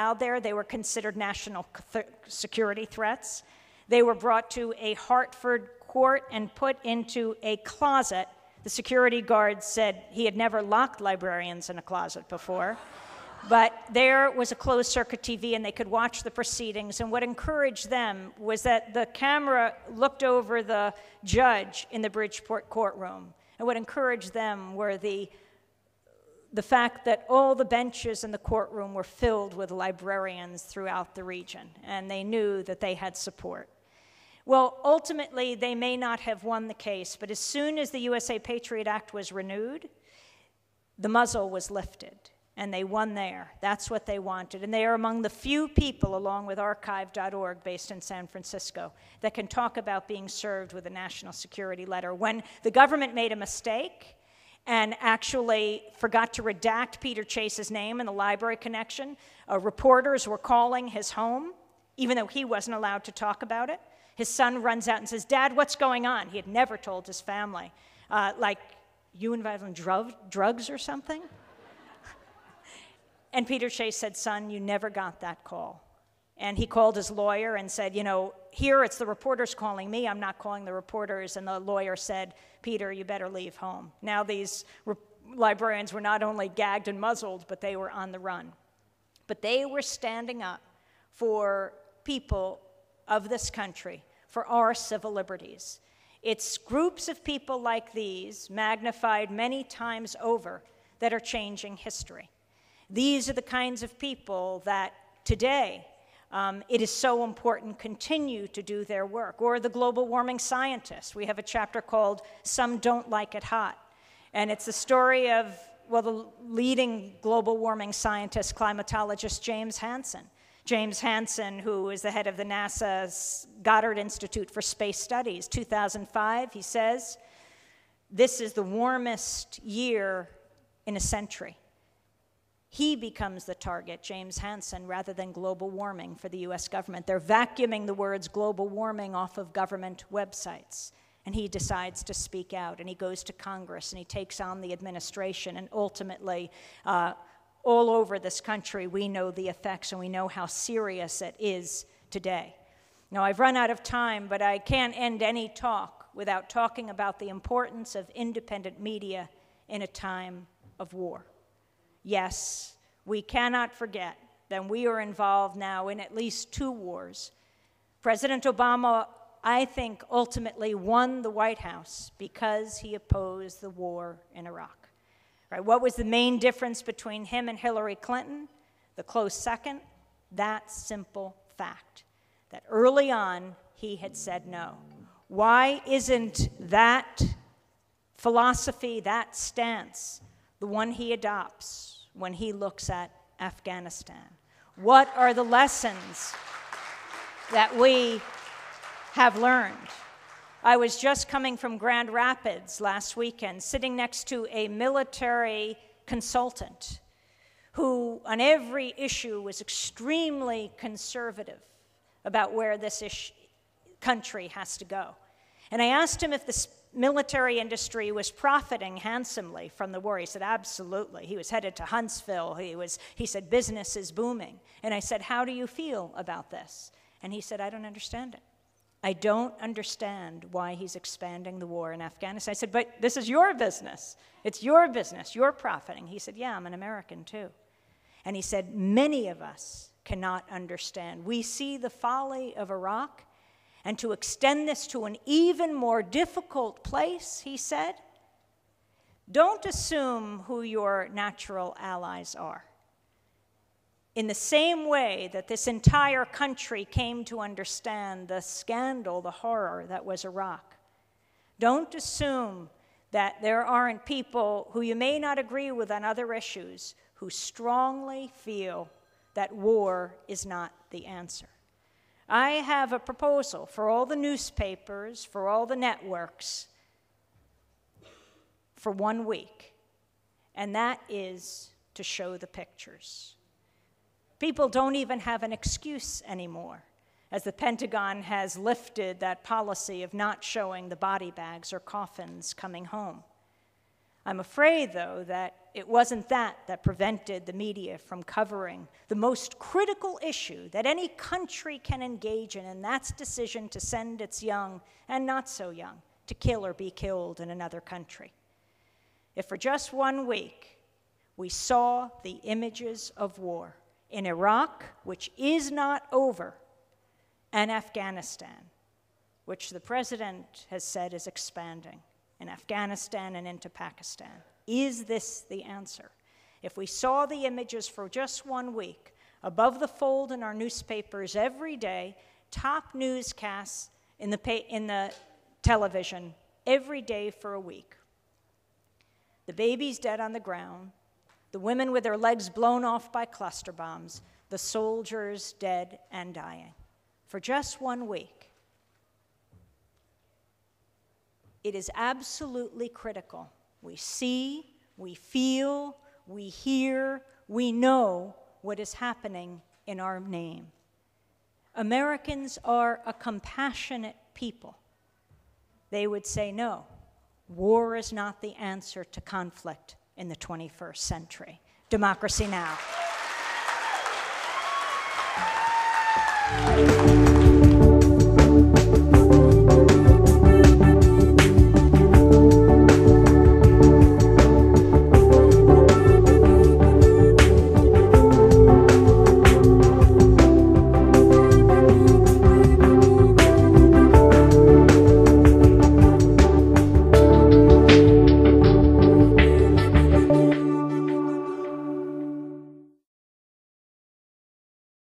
allowed there. They were considered national security threats. They were brought to a Hartford court and put into a closet. The security guard said he had never locked librarians in a closet before. But there was a closed-circuit TV, and they could watch the proceedings. And what encouraged them was that the camera looked over the judge in the Bridgeport courtroom. And what encouraged them were the fact that all the benches in the courtroom were filled with librarians throughout the region, and they knew that they had support. Well, ultimately, they may not have won the case, but as soon as the USA Patriot Act was renewed, the muzzle was lifted, and they won there. That's what they wanted. And they are among the few people, along with archive.org, based in San Francisco, that can talk about being served with a national security letter. When the government made a mistake and actually forgot to redact Peter Chase's name in the library connection, reporters were calling his home, even though he wasn't allowed to talk about it. His son runs out and says, "Dad, what's going on?" He had never told his family. Like, you involved in drugs or something? And Peter Chase said, "Son, you never got that call." And he called his lawyer and said, "You know, here it's the reporters calling me. I'm not calling the reporters." And the lawyer said, "Peter, you better leave home." Now these librarians were not only gagged and muzzled, but they were on the run. But they were standing up for people of this country, for our civil liberties. It's groups of people like these, magnified many times over, that are changing history. These are the kinds of people that today it is so important continue to do their work. Or the global warming scientists. We have a chapter called "Some Don't Like It Hot." And it's the story of, well, the leading global warming scientist, climatologist James Hansen. James Hansen, who is the head of the NASA's Goddard Institute for Space Studies. 2005, he says, this is the warmest year in a century. He becomes the target, James Hansen, rather than global warming for the US government. They're vacuuming the words global warming off of government websites. And he decides to speak out, and he goes to Congress, and he takes on the administration, and ultimately, all over this country, we know the effects, and we know how serious it is today. Now, I've run out of time, but I can't end any talk without talking about the importance of independent media in a time of war. Yes, we cannot forget that we are involved now in at least 2 wars. President Obama, I think, ultimately won the White House because he opposed the war in Iraq. Right? What was the main difference between him and Hillary Clinton? The close second, that simple fact, that early on he had said no. Why isn't that philosophy, that stance, the one he adopts when he looks at Afghanistan? What are the lessons that we have learned? I was just coming from Grand Rapids last weekend, sitting next to a military consultant who, on every issue, was extremely conservative about where this country has to go. And I asked him if the military industry was profiting handsomely from the war. He said, absolutely. He was headed to Huntsville. He said, business is booming. And I said, how do you feel about this? And he said, I don't understand it. I don't understand why he's expanding the war in Afghanistan. I said, but this is your business. It's your business. You're profiting. He said, yeah, I'm an American too. And he said, many of us cannot understand. We see the folly of Iraq, and to extend this to an even more difficult place, he said, don't assume who your natural allies are. In the same way that this entire country came to understand the scandal, the horror that was Iraq, don't assume that there aren't people who you may not agree with on other issues who strongly feel that war is not the answer. I have a proposal for all the newspapers, for all the networks, for 1 week, and that is to show the pictures. People don't even have an excuse anymore, as the Pentagon has lifted that policy of not showing the body bags or coffins coming home. I'm afraid, though, that it wasn't that prevented the media from covering the most critical issue that any country can engage in, and that's decision to send its young and not so young to kill or be killed in another country. If for just 1 week we saw the images of war in Iraq, which is not over, and Afghanistan, which the president has said is expanding, in Afghanistan and into Pakistan. Is this the answer? If we saw the images for just 1 week, above the fold in our newspapers every day, top newscasts in the television every day for a week, the babies dead on the ground, the women with their legs blown off by cluster bombs, the soldiers dead and dying, for just 1 week, it is absolutely critical. We see, we feel, we hear, we know what is happening in our name. Americans are a compassionate people. They would say, no, war is not the answer to conflict in the 21st century. Democracy Now!